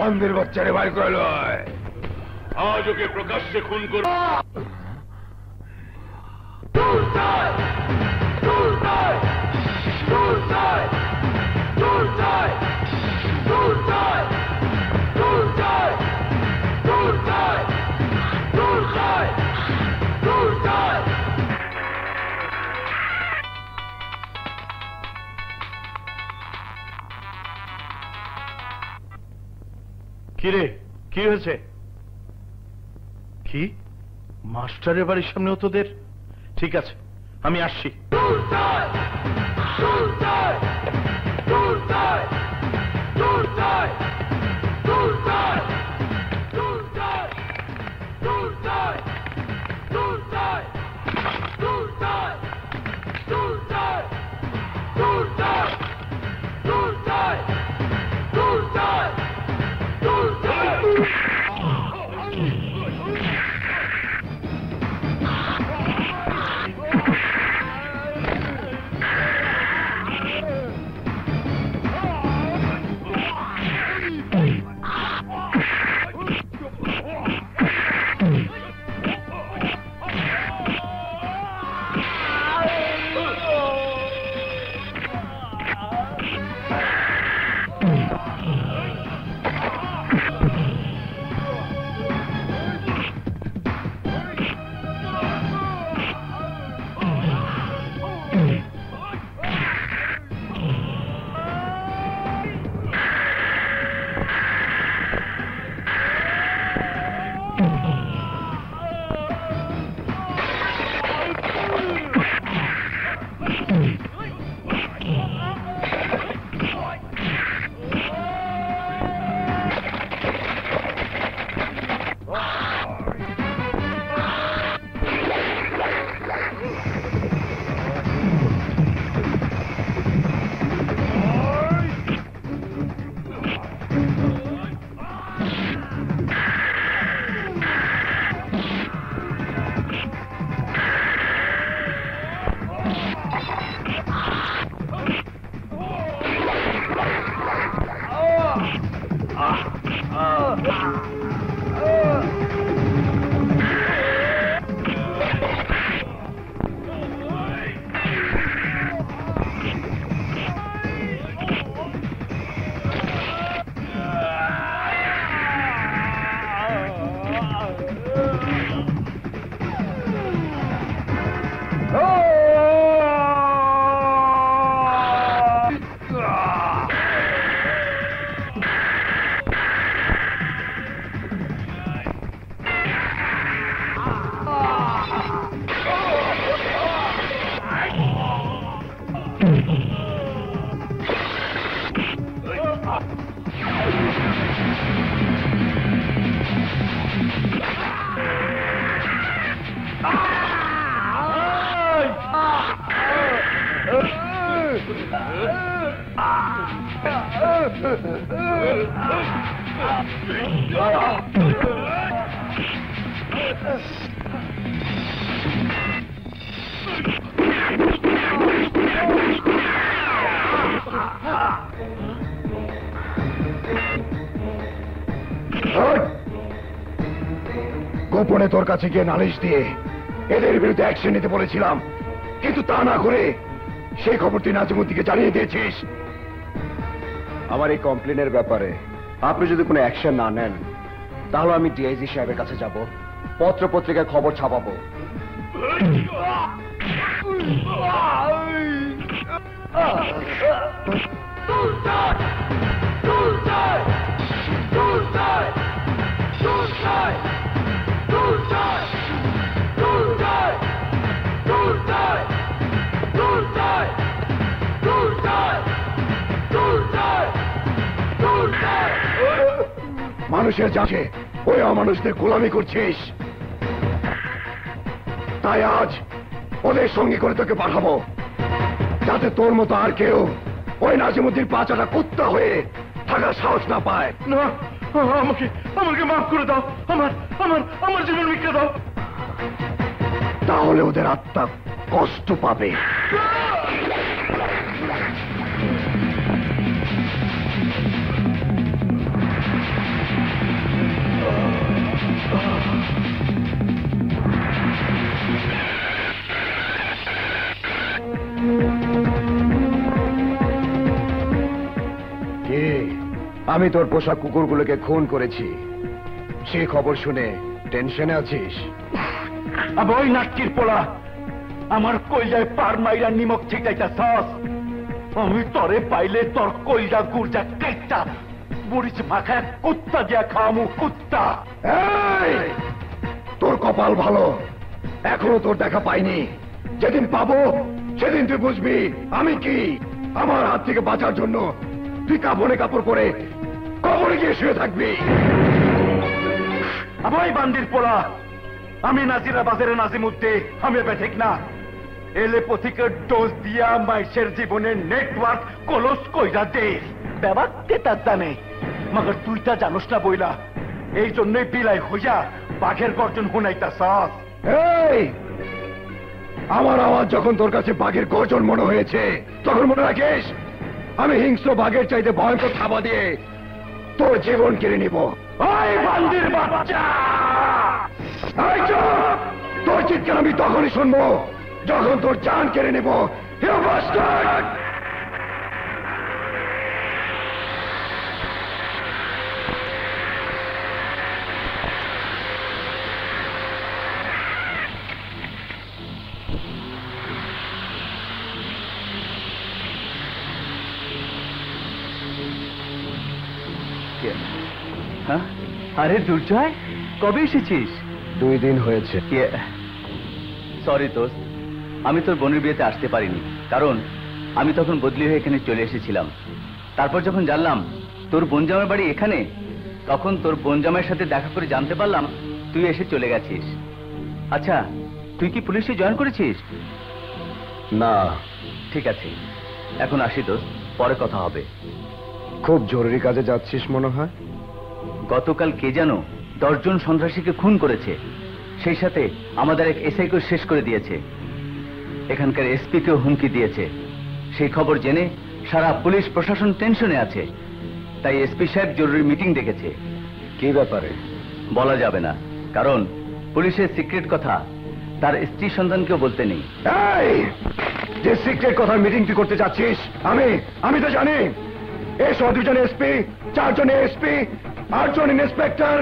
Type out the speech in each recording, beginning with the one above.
বান্দির বাচ্চারে বাইর করে লয়। আজ ওকে প্রকাশ্যে খুন করো। কিরে, কি হয়েছে? কি মাস্টারের বাড়ির সামনে তোদের? ঠিক আছে, আমি আসছি। গোপনে তোর কাছে গিয়ে নালিশ দিয়ে এদের বিরুদ্ধে অ্যাকশন নিতে বলেছিলাম, কিন্তু তা না করে সেই খবর তুই নাজিমুদ্দিনকে জানিয়ে দিয়েছিস। আমার এই কমপ্লেনের ব্যাপারে আপনি যদি কোনো অ্যাকশন না নেন, তাহলে আমি ডিআইজি সাহেবের কাছে যাব, পত্র পত্রিকায় খবর ছাপাবো। মানুষের যাচ্ছে ওই অমানুষদের গোলামি করছিস, তাই আজ ওদের সঙ্গে করে তোকে পাঠাবো, যাতে তোর মতো আর কেউ ওই নাজিমুদ্দিন পাচাটা কুত্তা হয়ে থাকার সাহস না পায়। না, আমাকে আমাকে মাফ করে দাও, আমার আমার আমার জীবন ভিক্ষা দাও। তাহলে ওদের আত্মা কষ্ট পাবে। আমি তোর পোষা কুকুরগুলোকে খুন করেছি, সেই খবর শুনে টেনশনে আছিস? আবার ওই নাটকির পোলা আমার কইলায় পার মাইরা নিমক ছিটাইতাছস। আমি তরে পাইলে তোর কইলা গুরজা কাইটা মরিচ মাখায় কুত্তা দিয়া খাওয়ামু, কুত্তা। এই, তোর কপাল ভালো, এখনো তোর দেখা পাইনি। যেদিন পাবো সেদিন তুই বুঝবি আমি কি। আমার হাত থেকে বাঁচার জন্য তুই কাপড়ে কাপড় পরে কবরে গিয়ে শুয়ে থাকবি। আবাই বান্দির পোলা, আমি নাজিরা বাজারে নাজিমুদ্দি, আমি ঠিক না। এলে পথিকের ডোজ দিয়া মাইসের জীবনের নেটওয়ার্ক কলস কইরা দে। ব্যাপারতে তার জানে, মগর তুই তা জানোস না বইলা। এই জন্যই বিলাই হইয়া বাঘের গর্জন শুনাইতাছস। এই, আমার আওয়াজ যখন তোর কাছে বাঘের গর্জন মনে হয়েছে, তখন মনে রাখিস আমি হিংস্র বাঘের চাইতে ভয়ঙ্কর থাবা দিয়ে তোর জীবন কেড়ে নিব। ওই বান্দির বাচ্চা! এই চুপ! তোর চিৎকার আমি তখনই শুনবো যখন তোর জান কেড়ে নেব। You bastard! হ্যাঁ? আরে দুর্জয়, কবে এসেছিস? 2 দিন হয়েছে। সরি দোস্ত, আমি তোর বোনের বিয়েতে আসতে পারিনি, কারণ আমি তখন বদলি হয়ে এখানে চলে এসেছিলাম। তারপর যখন জানলাম তোর বোনজামার বাড়ি এখানে, তখন তোর বোনজামাইয়ের সাথে দেখা করে জানতে পারলাম তুই এসে চলে গেছিস। আচ্ছা, তুই কি পুলিশে জয়েন করেছিস? না। ঠিক আছে, এখন আসি দোস্ত, পরে কথা হবে। খুব জরুরি কাজে যাচ্ছিস মনে হয়। গতকাল কে যেন 10 জন সন্ত্রাসীকে খুন করেছে, সেই সাথে আমাদের এক এসআইকেও শেষ করে দিয়েছে। এখানকার এসপিকেও হুমকি দিয়েছে। সেই খবর জেনে সারা পুলিশ প্রশাসন টেনশনে আছে, তাই এসপি সাহেব জরুরি মিটিং ডেকেছে। কি ব্যাপারে? বলা যাবে না, কারণ পুলিশের সিক্রেট কথা তার স্ত্রী সন্তানকেও বলতে নেই। এই, যে সিক্রেট কথা মিটিং তুই করতে যাচ্ছিস, আমি তো জানি। এই 2 জন এসপি, 4 জন এসপি, 8 জন ইন্সপেক্টর,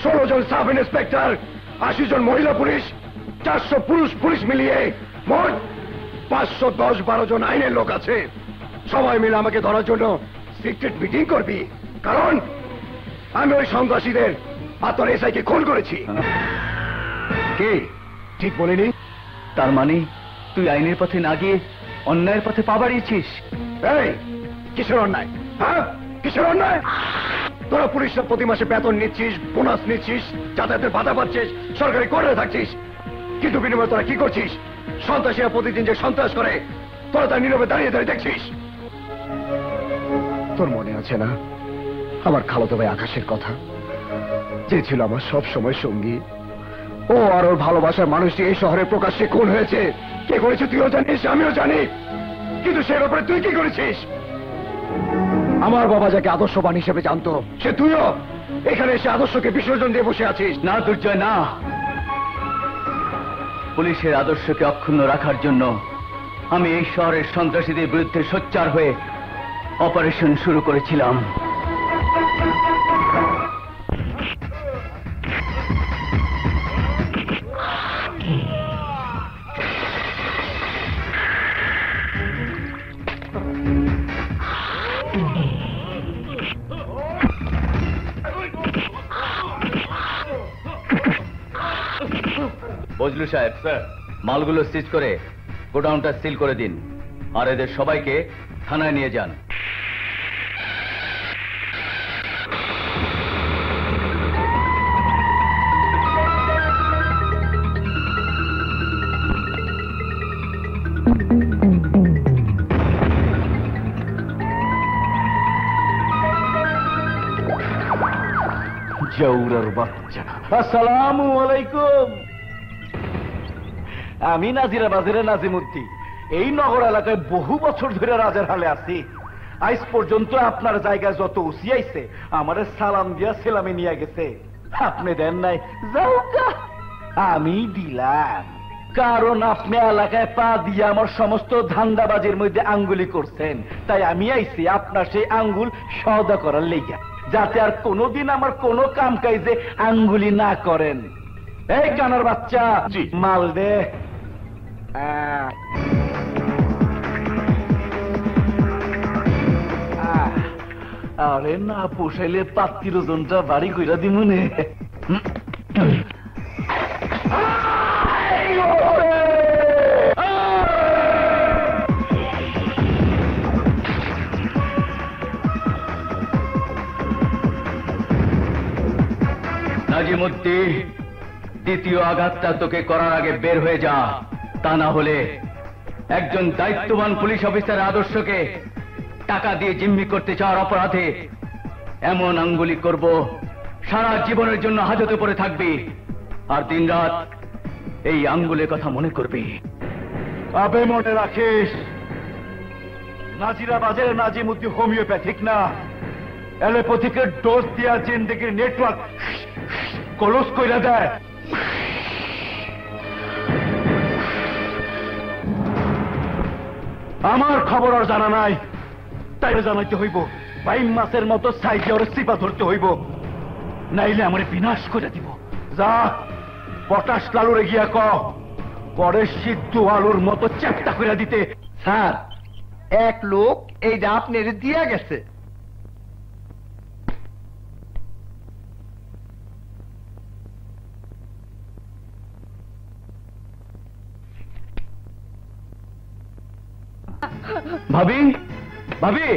16 জন সাব ইন্সপেক্টর, 80 জন মহিলা পুলিশ, 400 পুরুষ পুলিশ মিলিয়ে মোট 510-12 জন আইনের লোক আছে। সবাই মিলে আমাকে ধরার জন্য সিক্রেট মিটিং করবি, কারণ আমি ওই সন্ত্রাসীদের আর তোর এসআইকে খুন করেছি। কি ঠিক বলিনি? তার মানে তুই আইনের পথে না গিয়ে অন্যায়ের পথে পা বাড়িয়েছিস। এই, কিসের অন্যায়? হ্যাঁ, কিসের অন্যায়? তোরা পুলিশরা প্রতি মাসে বেতন নিচ্ছিস, বোনাস নিচ্ছিস, যাতায়াতের ভাতা পাচ্ছিস, সরকারি কোয়ার্টারে থাকছিস, কিন্তু বিনিময়ে তোরা কি করছিস? সন্ত্রাসীরা প্রতিদিন যে সন্ত্রাস করে, তোরা তার নীরবে দাঁড়িয়ে দাঁড়িয়ে দেখছিস। তোর মনে আছে না আমার খালাতো ভাই আকাশের কথা, যে ছিল আমার সব সময় সঙ্গী? ও আর ওর ভালোবাসার মানুষটি এই শহরে প্রকাশ্যে খুন হয়েছে। কে করেছে তুইও জানিস, আমিও জানি, কিন্তু সে ব্যাপারে তুই কি করেছিস? আমার বাবা যাকে আদর্শবান হিসেবে জানতো, সে তুইও এখানে এসে আদর্শকে বিসর্জন দিয়ে বসে আছিস। না দুর্জয়, না। পুলিশের আদর্শকে অক্ষুণ্ণ রাখার জন্য আমি এই শহরের সন্ত্রাসীদের বিরুদ্ধে সোচ্চার হয়ে অপারেশন শুরু করেছিলাম। বজলু সাহেব, স্যার, মালগুলো সিজ করে গোডাউনটা সিল করে দিন, আর এদের সবাইকে থানায় নিয়ে যান। জৌরার বাচ্চা, আসসালামু আলাইকুম। আমি নাজিরা বাজারে নাজিমুদ্দি, এই নগর এলাকায় বহু বছর ধরে রাজার হালে আছি। আজ পর্যন্ত আপনার জায়গায় যত উসি আইছে আমারে সালাম দিয়া সেলামে নিয়ে গেছে, আপনি দেন নাই। যাওগা, আমি দিলাম, কারণ আপনি এলাকায় পা দিয়ে আমার সমস্ত ধান্দাবাজির মধ্যে আঙ্গুলি করছেন, তাই আমি আইছি আপনার সেই আঙ্গুল সওদা করার লেগা। যাতে আর কোনোদিন আমার কোনো কাম কাজে আঙ্গুলি না করেন। এই কানার বাচ্চা, জি। মাল দে। আরে না পোষাইলে পাত্তির ওজনটা বাড়ি কইরা দিমুনে। নাজিমুদ্দি, দ্বিতীয় আঘাতটা তোকে করার আগে বের হয়ে যা, তা না হলে একজন দায়িত্ববান পুলিশ অফিসারের আদর্শকে টাকা দিয়ে জিম্মি করতে চাওয়ার অপরাধে এমন আঙ্গুলি করব সারা জীবনের জন্য হাজতে পড়ে থাকবি, আর দিনরাত এই আঙ্গুলের কথা মনে করবি। আবে মনে রাখিস, নাজিরাবাদের নাজিমুদ্দি হোমিওপ্যাথিক না, অ্যালোপ্যাথিকের ডোজ দিয়া জিন্দেগির নেটওয়ার্ক কলস কইরা দেয়। আমার খবর আর জানা নাই, তাই জানাইতে হইব। বাইম মাছের মতো সাইজে ওর চিপা ধরতে হইব, নাইলে আমার বিনাশ করে দিব। যা পটাশ লালুরে গিয়া ক পরে সিদ্ধ আলুর মতো চ্যাপটা করে দিতে। স্যার, এক লোক এই আপনার দিয়া গেছে। ভাবি, ভাবি,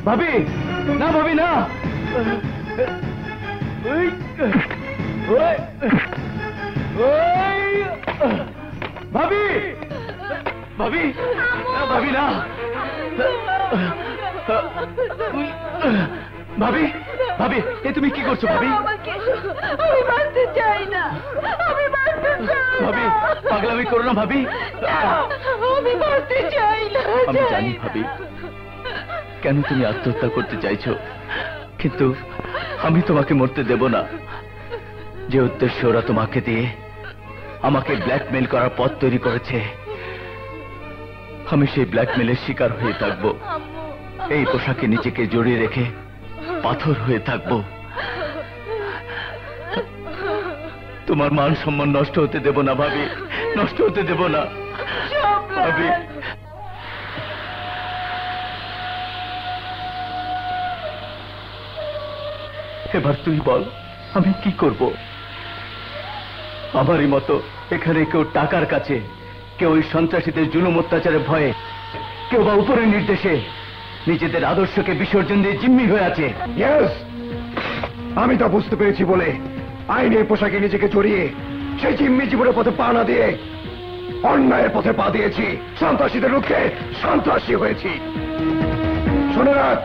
ভাবি, না ভাবি না, ভাবি, ভাবি, ভাবি না, ভাবি, ভাবি, এ তুমি কি করছো ভাবি? আমি বাঁচতে চাই না, আমি বাঁচতে চাই না। ভাবি, পাগলামি করো না ভাবি। আমি বাঁচতে চাই না। আমি জানি ভাবি কেন তুমি আত্মহত্যা করতে চাইছো, কিন্তু আমি তোমাকে মরতে দেব না। যে উদ্দেশ্য ওরা তোমাকে দিয়ে আমাকে ব্ল্যাকমেইল করার পথ তৈরি করেছে, আমি সেই ব্ল্যাকমেইলের শিকার হয়ে থাকবো। এই পোশাকে নিজেকে জড়িয়ে রেখে পাথর হয়ে থাকবো। তোমার মান সম্মান নষ্ট হতে দেব না ভাবি, নষ্ট হতে দেব না ভাবি। এবার তুই বল আমি কি করব? আমারই মতো এখানে কেউ টাকার কাছে, কেউ ওই সন্ত্রাসীদের জুলুম অত্যাচারের ভয়ে, কেউ বা উপরের নির্দেশে নিজেদের আদর্শকে বিসর্জন দিয়ে জিম্মি হয়ে আছে। ইয়েস, আমি তা বুঝতে পেরেছি বলে আইনের পোশাকে নিজেকে জড়িয়ে সেই জিম্মি জীবনের পথে পা না দিয়ে অন্যায়ের পথে পা দিয়েছি, সন্ত্রাসীদের রুখে সন্ত্রাসী হয়েছি। শোনে রাখ,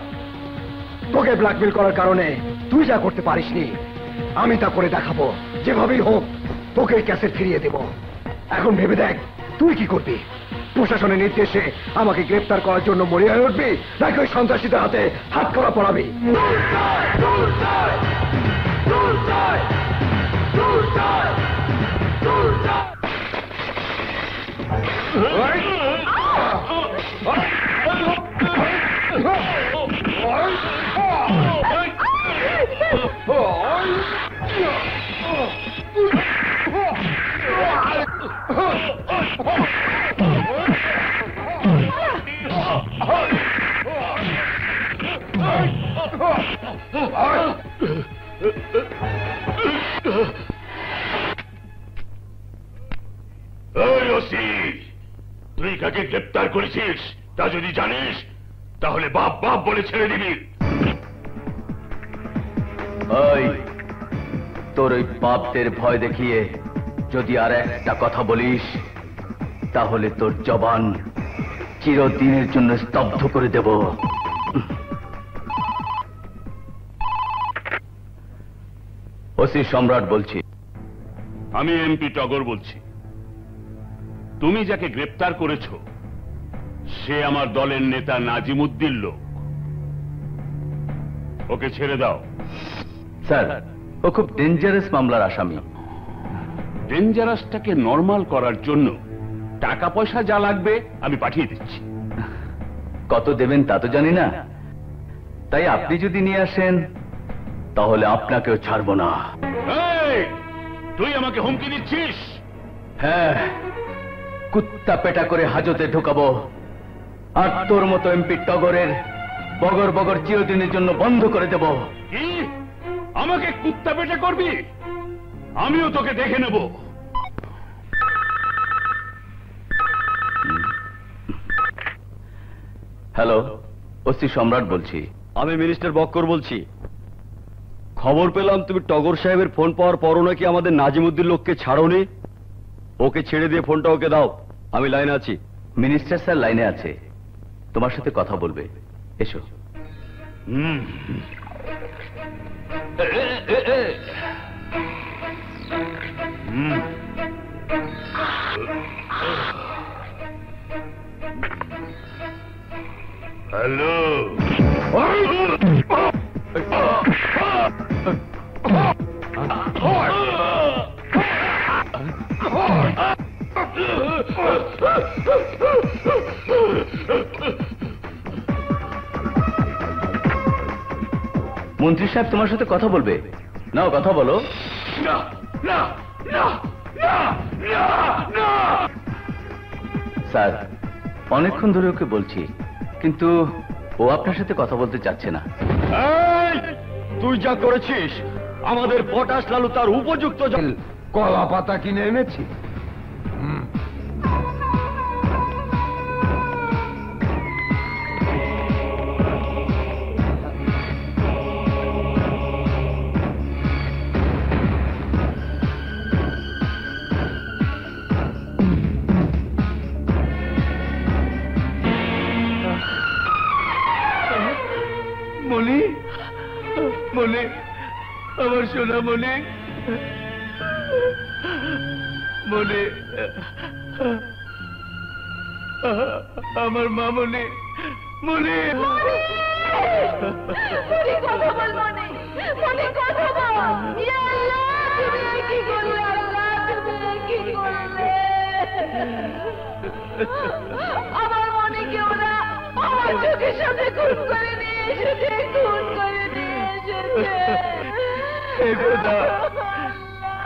তোকে ব্ল্যাকমেল করার কারণে তুই যা করতে পারিসনি, আমি তা করে দেখাবো। যেভাবেই হোক তোকে ক্যাসেট ফিরিয়ে দেব। এখন ভেবে দেখ তুই কি করবি। প্রশাসনের নির্দেশে আমাকে গ্রেফতার করার জন্য মরিয়া হয়ে উঠবি, নাকি ওই সন্ত্রাসীদের হাতে হাত করা পড়াবি? তুই কাকে গ্রেপ্তার করেছিস তা যদি জানিস তাহলে বাপ বাপ বলে ছেড়ে দিবি। ওই তোর ওই বাপদের ভয় দেখিয়ে যদি আর একটা কথা বলিস তাহলে তোর জবান চিরদিনের জন্য স্তব্ধ করে দেব। ওসি সম্রাট বলছি। আমি এমপি টগর বলছি। তুমি যাকে গ্রেপ্তার করেছো সে আমার দলের নেতা নাজিমুদ্দিন লোক। ওকে ছেড়ে দাও। স্যার, ও খুব ডেঞ্জারাস মামলার আসামি। ডেঞ্জারাসটাকে নরমাল করার জন্য টাকা পয়সা যা লাগবে আমি পাঠিয়ে দিচ্ছি। কত দেবেন তা তো জানি না, তাই আপনি যদি নিয়ে আসেন তাহলে আপনাকেও ছাড়বো না। এই, তুই আমাকে হুমকি দিচ্ছিস? হ্যাঁ, কুত্তা পেটা করে হাজতে ঢোকাবো, আর তোর মতো এমপি টগরের বগর বগর চিরদিনের জন্য বন্ধ করে দেব। কি? আমাকে কুত্তা পেটা করবি? আমিও তোকে দেখে নেব। হ্যালো, ওসি সম্রাট বলছি। আমি মিনিস্টার বক্কর বলছি। খবর পেলাম তুমি টগর সাহেবের ফোন পাওয়ার পরও নাকি আমাদের নাজিমুদ্দিন লোককে ছাড়োনি। ওকে ছেড়ে দিয়ে ফোনটা ওকে দাও, আমি লাইনে আছি। মিনিস্টার স্যার লাইনে আছে, তোমার সাথে কথা বলবে, এসো। হ্যালো। মন্ত্রী সাহেব তোমার সাথে কথা বলবে, নাও কথা বলো। না না না না না না। স্যার, অনেকক্ষণ ধরে ওকে বলছি, কিন্তু ও আপনার সাথে কথা বলতে চাচ্ছে না। তুই যা করেছিস আমাদের পটাশ লালু তার উপযুক্ত কলা পাতা কিনে এনেছি। মনি, মনি, আমার সোনা মনি, মনি, আমার মা মনি, মনি। মনি কথা বল, মনি, মনি কথা বল। ইয়া আল্লাহ, তুমি এ কি করলে? আল্লাহ, তুমি এ কি করলে? আমার মনিকে ওরা আমার চোখের সামনে খুন করে নিয়ে এসেছে, খুন করে নিয়ে এসেছে। হে খোদা,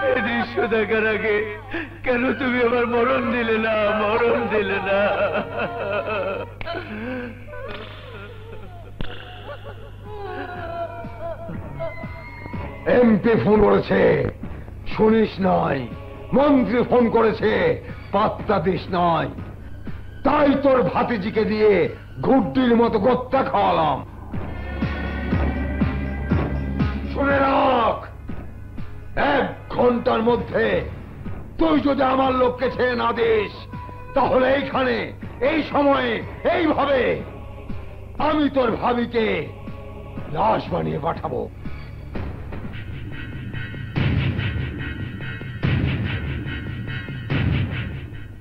এই দৃশ্য দেখার আগে কেন তুমি আমার মরণ দিলে না, মরণ দিলে না? এমপি ফোন করেছে, শুনিস নাই? মন্ত্রী ফোন করেছে, পাত্তা দিস নাই। তাই তোর ভাতিজিকে দিয়ে ঘুড্ডির মতো গোত্তা খাওয়ালাম। শুনে রাখ, 1 ঘন্টার মধ্যে তুই যদি আমার লোককে ছেড়ে না দিস, তাহলে এইখানে, এই সময়ে, এইভাবে আমি তোর ভাবিকে লাশ বানিয়ে পাঠাবো।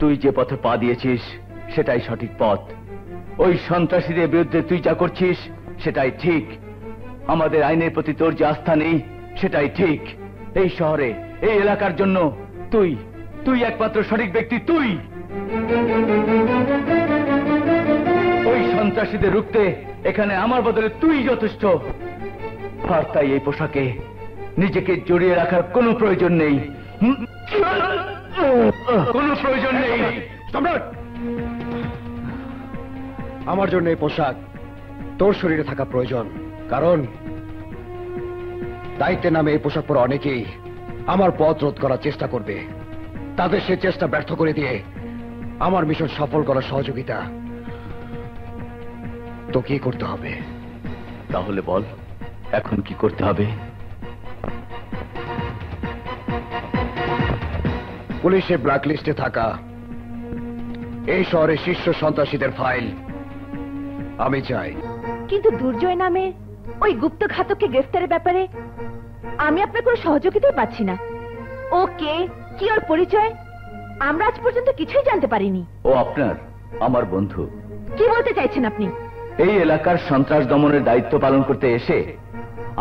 তুই যে পথে পা দিয়েছিস সেটাই সঠিক পথ। ওই সন্ত্রাসীদের বিরুদ্ধে তুই যা করছিস সেটাই ঠিক। আমাদের আইনের প্রতি তোর যে আস্থা নেই সেটাই ঠিক। এই শহরে, এই এলাকার জন্য তুই তুই একমাত্র সঠিক ব্যক্তি। তুই ওই সন্ত্রাসীদের রুখতে এখানে আমার বদলে তুই যথেষ্ট। আর তাই এই পোশাকে নিজেকে জড়িয়ে রাখার কোনো প্রয়োজন নেই, কোনো প্রয়োজন নেই। সম্রাট, আমার জন্য এই পোশাক তোর শরীরে থাকা প্রয়োজন, কারণ দায়িত্বের নামে এই পোশাক পরে অনেকেই আমার পথ রোধ করার চেষ্টা করবে। তাদের সে চেষ্টা ব্যর্থ করে দিয়ে আমার মিশন সফল করার সহযোগিতা তো কি করতে হবে? তাহলে বল, এখন কি করতে হবে? পুলিশের ব্ল্যাক লিস্টে থাকা এই শহরের শীর্ষ সন্ত্রাসীদের ফাইল আমি চাই। কিন্তু দুর্জয় নামে ওই গুপ্ত ঘাতককে গ্রেফতারের ব্যাপারে আমি আপনার কোনো সহযোগিতাই পাচ্ছি না। ও কে, কি ওর পরিচয়, আমরা আজ পর্যন্ত কিছুই জানতে পারিনি। ও আপনার, আমার বন্ধু। কি বলতে চাইছেন আপনি? এই এলাকার সন্ত্রাস দমনের দায়িত্ব পালন করতে এসে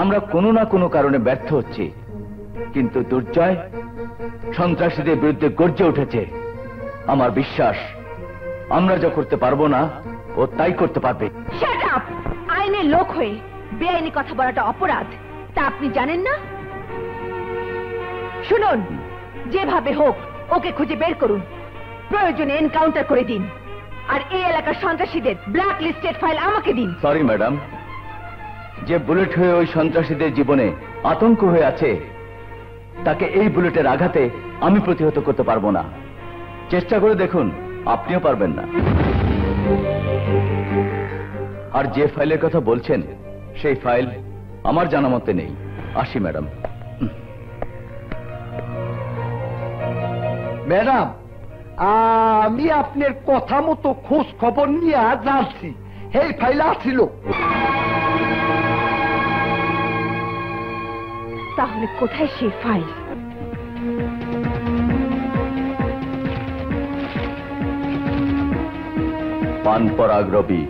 আমরা কোনো না কোনো কারণে ব্যর্থ হচ্ছি, কিন্তু দুর্জয় সন্ত্রাসীদের বিরুদ্ধে গর্জে উঠেছে। আমার বিশ্বাস আমরা যা করতে পারবো না ও তাই করতে পারবে। Shut up! আইনের লোক হয়ে বেআইনি কথা বলাটা অপরাধ, তা আপনি জানেন না? শুনুন, যেভাবে হোক ওকে খুঁজে বের করুন, প্রয়োজনে এনকাউন্টার করে দিন, আর এই এলাকার সন্ত্রাসীদের ব্ল্যাক লিস্টেড ফাইল আমাকে দিন। সরি ম্যাডাম, যে বুলেট হয়ে ওই সন্ত্রাসীদের জীবনে আতঙ্ক হয়ে আছে, তাকে এই বুলেটের আঘাতে আমি প্রতিহত করতে পারবো না। চেষ্টা করে দেখুন, আপনিও পারবেন না। আর যে ফাইলের কথা বলছেন, সেই ফাইল আমার জানা মতে নেই। আসি ম্যাডাম। ম্যাডাম, আমি আপনার কথা মতো খোঁজ খবর নিয়ে জানছি এই ফাইল আসছিল। তাহলে কোথায় সেই ফাইল? পানপরাগ রবি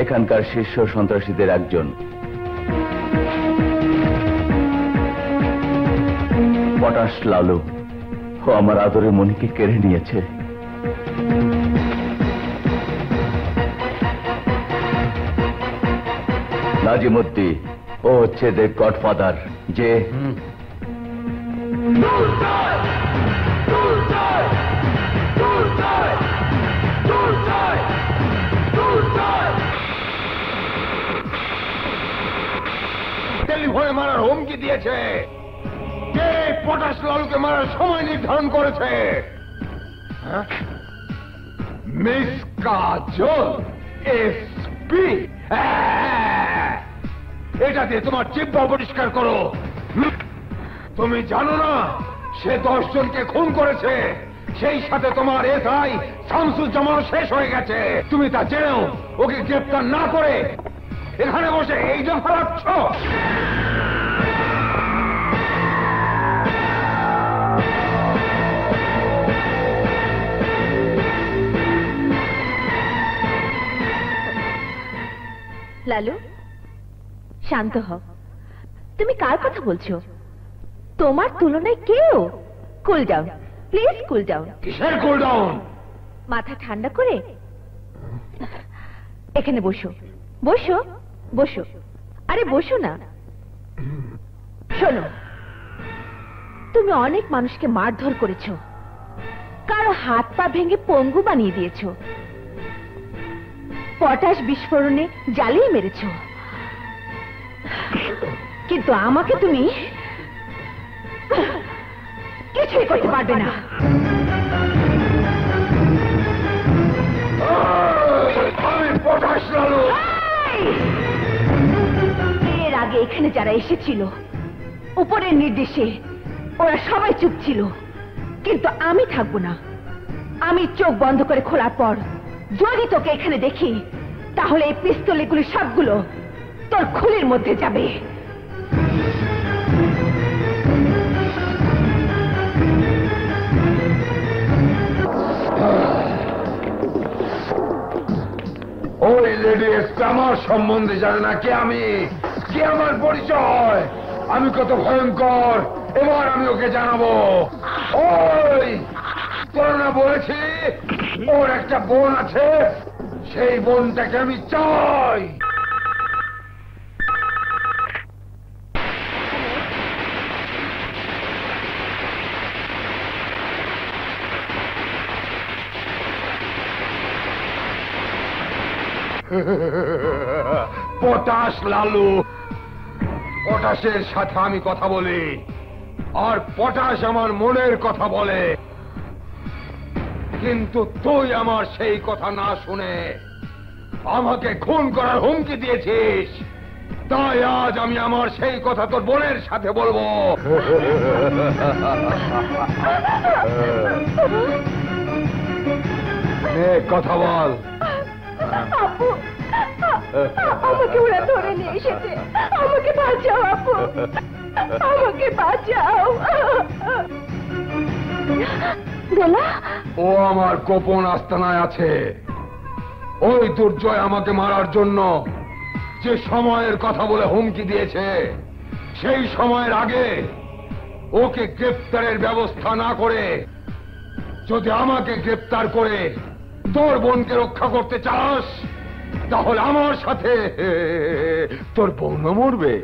এখানকার শীর্ষ সন্ত্রাসীদের একজন। পটাশ লালু ও আমার আদরে মনিকে কেড়ে নিয়েছে। নাজিমুদ্দি ও হচ্ছে এদের গডফাদার, যে টেলিফোনে মারার হুমকি দিয়েছে। কে পটাশ লালুকে মারার সময় নির্ধারণ করেছে? মিস কাজল, এসপি। এটা দিয়ে তোমার জিহ্বা পরিষ্কার করো। তুমি জানো না সে 10 জনকে খুন করেছে, সেই সাথে তোমার এসআই শামসুজ্জামান শেষ হয়ে গেছে। তুমি তা জেনেও ওকে গ্রেফতার না করে এখানে বসে এই যে ফেরাচ্ছ। লালু, শান্ত হও। তুমি কার কথা বলছো? তোমার তুলনায় কেউ? Cool down please, cool down. কিসের কুল ডাউন? মাথা ঠান্ডা করে এখানে বসো, বসো, বসো। আরে বসো না। শোনো, তুমি অনেক মানুষকে মারধর করেছো, কারো হাত পা ভেঙে পঙ্গু বানিয়ে দিয়েছো, পটাশ বিস্ফোরণে জ্বালিয়ে মেরেছো, কিন্তু আমাকে তুমি কিছুই করতে পারবে না। আমি পটাশ লালু। এর আগে এখানে যারা এসেছিল উপরের নির্দেশে ওরা সবাই চুপ ছিল, কিন্তু আমি থাকবো না। আমি চোখ বন্ধ করে খোলার পর যদি তোকে এখানে দেখি, তাহলে এই পিস্তলগুলি সবগুলো তোর খুলির মধ্যে যাবে। ওই লেডি আমার সম্বন্ধে জানে না কে আমি, কে আমার পরিচয়, আমি কত ভয়ঙ্কর, এবার আমি ওকে জানাবো। ওই তোরা না বলেছি ওর একটা বোন আছে, সেই বোনটাকে আমি চাই। পটাশ লালু, পটাশের সাথে আমি কথা বলি, আর পটাশ আমার মনের কথা বলে, কিন্তু তুই আমার সেই কথা না শুনে আমাকে খুন করার হুমকি দিয়েছিস। তাই আজ আমি আমার সেই কথা তোর বোনের সাথে বলবো। কথা বল। আপু, আমাকে ওরা ধরে নিয়ে এসেছে, আমাকে বাঁচাও আপু, আমাকে বাঁচাও। দোলা, ও আমার গোপন আস্তানায় আছে। ওই দুর্জয় আমাকে মারার জন্য যে সময়ের কথা বলে হুমকি দিয়েছে, সেই সময়ের আগে ওকে গ্রেফতারের ব্যবস্থা না করে যদি আমাকে গ্রেফতার করে তোর বোনকে রক্ষা করতে চাস, তাহলে আমার সাথে তোর বৌন মরবে।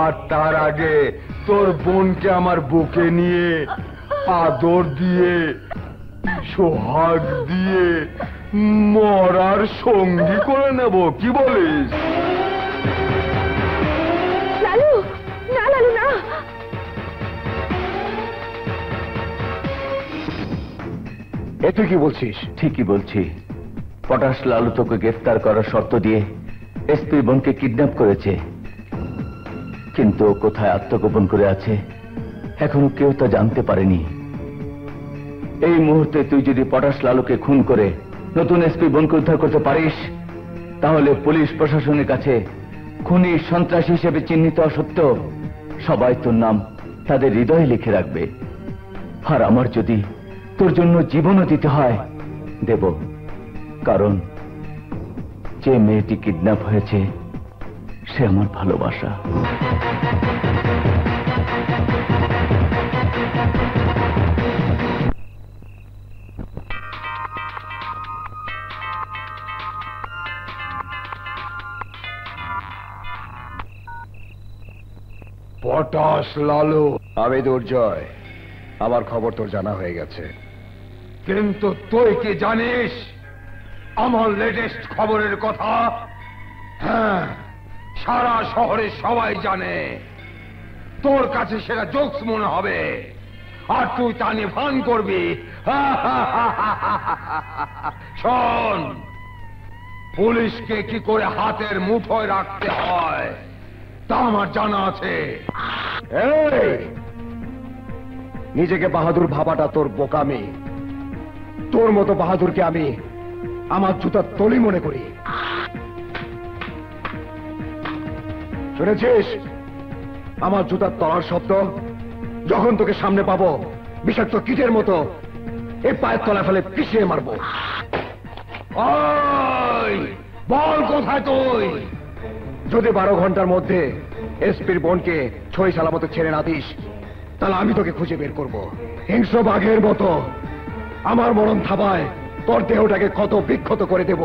আর তার আগে তোর বোনকে আমার বুকে নিয়ে আদর দিয়ে সোহাগ দিয়ে মরার সঙ্গী করে নেব, কি বলিস? লালু, না লালু না। এ তুই কি বলছিস? ঠিকই বলছি। পটাশ লালু তোকে গ্রেফতার করার শর্ত দিয়ে এসপি বোনকে কিডন্যাপ করেছে, কিন্তু ও কোথায় আত্মগোপন করে আছে এখনো কেউ তা জানতে পারেনি। এই মুহূর্তে তুই যদি পটাশ লালুকে খুন করে নতুন এসপি বোনকে উদ্ধার করতে পারিস, তাহলে পুলিশ প্রশাসনের কাছে খুনি সন্ত্রাসী হিসেবে চিহ্নিত সত্ত্বেও সবাই তোর নাম তাদের হৃদয়ে লিখে রাখবে। আর আমার যদি তোর জন্য জীবনও দিতে হয় দেব, কারণ যে মেয়েটি কিডন্যাপ হয়েছে সে আমার ভালোবাসা। পটাশ লালু, আমি দুর্জয়। আমার খবর তোর জানা হয়ে গেছে, কিন্তু তুই কি জানিস আমার লেটেস্ট খবরের কথা? হ্যাঁ, সারা শহরে সবাই জানে। তোর কাছে সেটা জোকস মনে হবে, আর তুই তা নিয়ে ভান করবি। শোন, পুলিশকে কি করে হাতের মুঠোয় রাখতে হয় তা আমার জানা আছে। এই, নিজেকে বাহাদুর ভাবাটা তোর বোকামি। তোর মতো বাহাদুরকে আমি আমার জুতার তলি মনে করি। শুনেছিস আমার জুতার তলার শব্দ? যখন তোকে সামনে পাবো বিষাক্ত কীটের মতো এই পায়ের তলা ফেলে পিছিয়ে মারবো। ওই বল, কোথায় তুই? যদি 12 ঘন্টার মধ্যে এসপির বোনকে ছয় সালামতে ছেড়ে না দিস, তাহলে আমি তোকে খুঁজে বের করব। হিংস্র বাঘের মতো আমার মরণ থাবায় তোর দেহটাকে ক্ষত বিক্ষত করে দেব।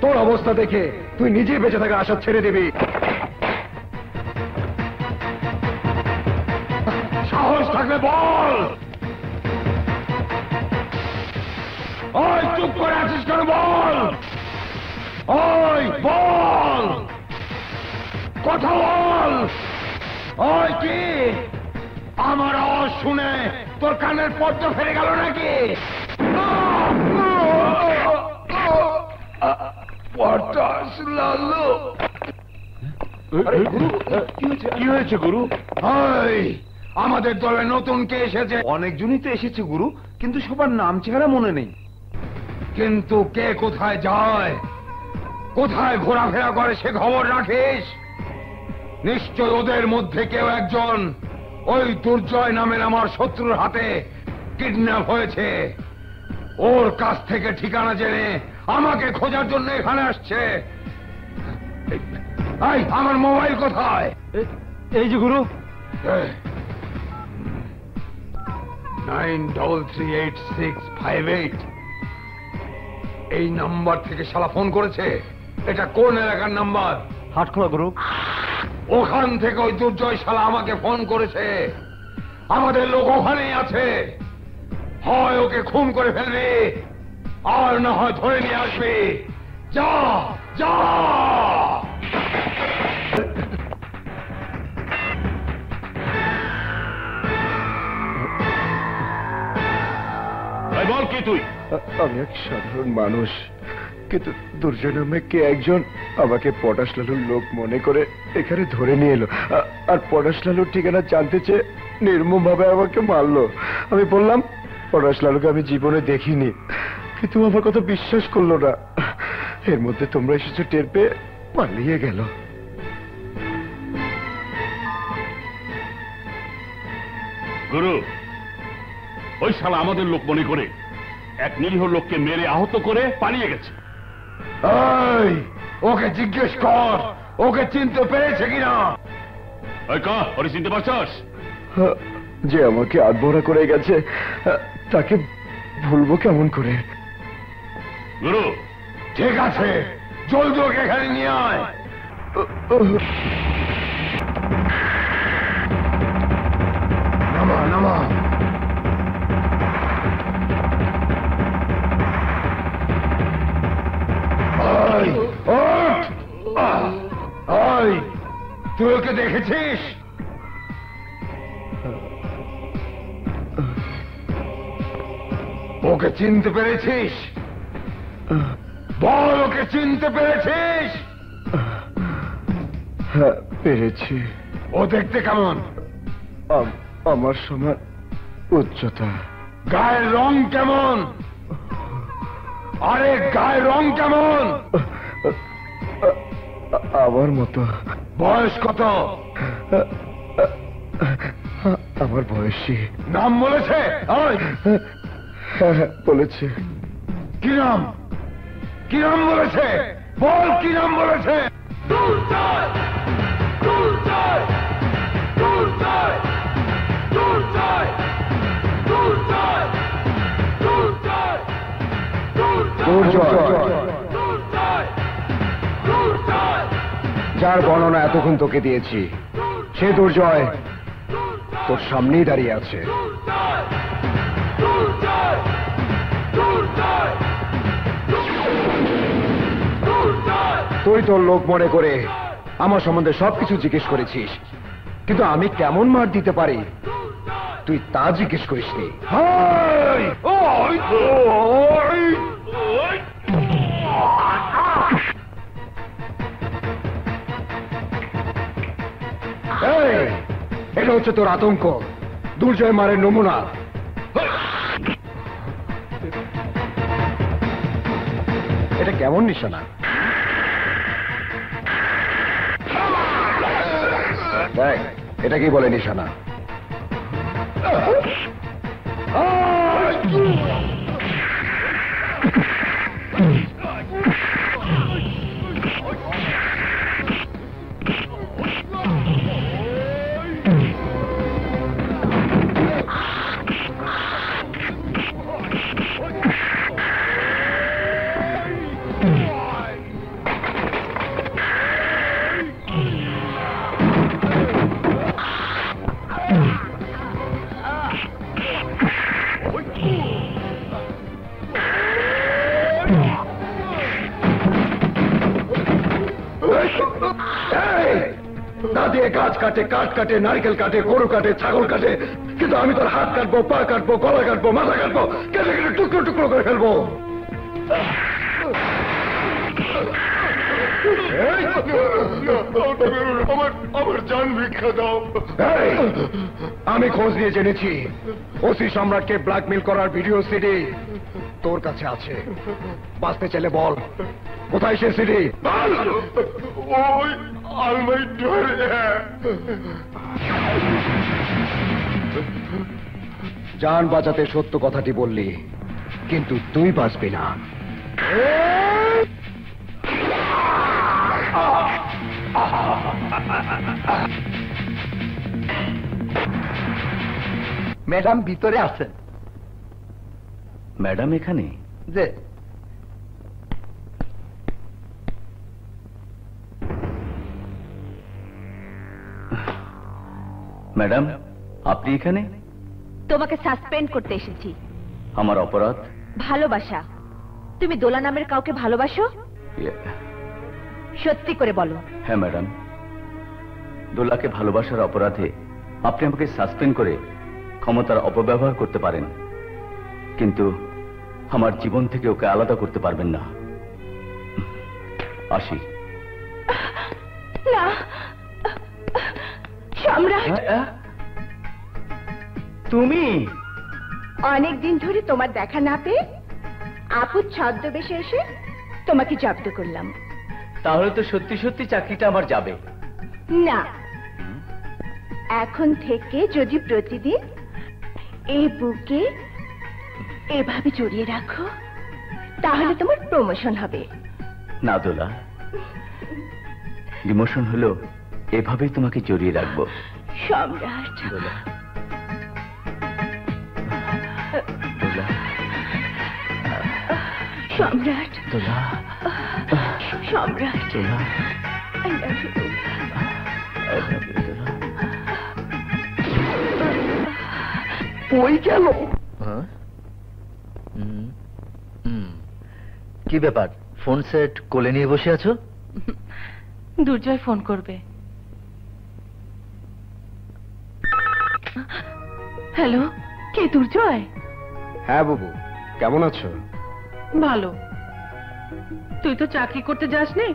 তোর অবস্থা দেখে তুই নিজে বেঁচে থাকার আশা ছেড়ে দিবি। সাহস থাকলে বল। ওই চুপ করে আছিস কেন? বল, ওই বল, কথা বল। ওই কি আমার আওয়াজ শুনে তোর কানের পর্দা ফেলে গেল নাকি? পটাশ লালু, কি হয়েছে গুরু? আমাদের দলে নতুন কে এসেছে? অনেকজনই তো এসেছে গুরু, কিন্তু সবার নাম চেহারা মনে নেই। কিন্তু কে কোথায় যায়, কোথায় ঘোরাফেরা করে সে খবর রাখিস? নিশ্চয় ওদের মধ্যে কেউ একজন ওই দুর্জয় নামের আমার শত্রুর হাতে কিডন্যাপ হয়েছে। ওর কাছ থেকে ঠিকানা জেনে আমাকে খোঁজার জন্য এখানে আসছে। এই, আমার মোবাইল কোথায়? এই যে গুরু। 9338658 এই নাম্বার থেকে শালা ফোন করেছে। এটা কোন এলাকার নাম্বার? হাটখোলা গুরু। ওখান থেকে ওই দুর্জয় শালা আমাকে ফোন করেছে। আমাদের লোক ওখানেই আছে। হয় ওকে খুন করে ফেলবি, আর না হয় ধরে নিয়ে আসবি। যা যা। বল কি তুই? আমি এক সাধারণ মানুষ, কিন্তু দুর্জয় নামে কে একজন আমাকে পটাশ লালুর লোক মনে করে এখানে ধরে নিয়ে এলো। আর পটাশ লালুর ঠিকানা জানতে চেয়ে নির্মম ভাবে আমাকে মারলো। আমি বললাম পটাশ লালুকে আমি জীবনে দেখিনি, কিন্তু আমার কথা বিশ্বাস করলো না। এর মধ্যে তোমরা এসেছো টের পেয়ে পালিয়ে গেল। গুরু, ওই শালা আমাদের লোক মনে করে এক নিরীহ লোককে মেরে আহত করে পালিয়ে গেছে। ওকে জিজ্ঞেস কর ওকে চিনতে পেরেছে কিনা। ওই ক ওরে চিনতে পারছস? যে আমাকে আদবরা করে গেছে তাকে ভুলবো কেমন করে? গুরু, ঠিক আছে, জলদি ওকে এখানে নিয়ে আয়। নামা নামা। তুই ওকে দেখেছিস? ওকে চিনতে পেরেছিস? বল, ওকে চিনতে পেরেছিস? হ্যাঁ, পেরেছি। ও দেখতে কেমন? আমার সমান উচ্চতা। গায়ের রং কেমন? আরে গায়ের রং কেমন? আমার মতো। বয়স কত? আমার বয়সী। নাম বলেছে? বলেছে। কি নাম? কি নাম বলেছে? বল, কি নাম বলেছে? যার বর্ণনা এতক্ষণ তোকে দিয়েছি, সে দুর্জয় তোর সামনেই দাঁড়িয়ে আছে। তুই তোর লোক মনে করে আমার সম্বন্ধে সবকিছু জিজ্ঞেস করেছিস, কিন্তু আমি কেমন মার দিতে পারি তুই তা জিজ্ঞেস করিসনি। এটা হচ্ছে তোর আতঙ্ক, দুর্জয় মারের নমুনা। এটা কেমন নিশানা? দেখ, এটা কি বলে নিশানা? গাছ কাটে, কাঠ কাটে, নারকেল কাটে, গরু কাটে, ছাগল কাটে, কিন্তু আমি তোর হাত কাটবো, পা কাটবো, গলা কাটবো, মাথা কাটবো, কেটে কেটে টুকরো টুকরো করে ফেলবো। আমার জান ভিক্ষা দাও। আমি খোঁজ নিয়ে জেনেছি ওসি সম্রাটকে ব্ল্যাকমেল করার ভিডিও সিডি তোর কাছে আছে। বাঁচতে চাইলে বল, কোথায় সে সিডি? ওই আলমারির ডোরে। জান বাঁচাতে সত্য কথাটি বললি, কিন্তু তুই বাঁচবি না। ম্যাডাম ভিতরে আছেন। ম্যাডাম এখানে? যে ম্যাডাম, আপনি এখানে? তোমাকে সাসপেন্ড করতে এসেছি। আমার অপরাধ? ভালোবাসা। তুমি দোলা নামের কাউকে ভালোবাসো? সত্যি করে বলো। হ্যাঁ ম্যাডাম, দোলাকে ভালোবাসার অপরাধে আপনি আমাকে সাসপেন্ড করে ক্ষমতার অপব্যবহার করতে পারেন, কিন্তু আমার জীবন থেকে ওকে আলাদা করতে পারবেন না। আসি। না সম্রাট, তুমি? অনেকদিন ধরে তোমার দেখা না পেয়ে আপুর ছদ্মবেশে এসে তোমাকে জব্দ করলাম। তাহলে তো সত্যি সত্যি চাকরিটা আমার যাবে। না, এখন থেকে যদি প্রতিদিন এই বুকে এভাবে জড়িয়ে রাখো তাহলে তোমার প্রমোশন হবে। না দোলা, ডিমোশন হলো এভাবেই তোমাকে জড়িয়ে রাখবো। সম্রাট, দোলা, দোলা, সম্রাট, দোলা, সম্রাট, দোলা, I love you. I love you, দোলা। কই গেল? কি ব্যাপার, ফোন সেট কোলে নিয়ে বসে আছো? দুর্জয় ফোন করবে। হ্যালো, কে দুর্জয়? হ্যাঁ বাবু, কেমন আছো? ভালো। তুই তো চাকরি করতে যাসনি,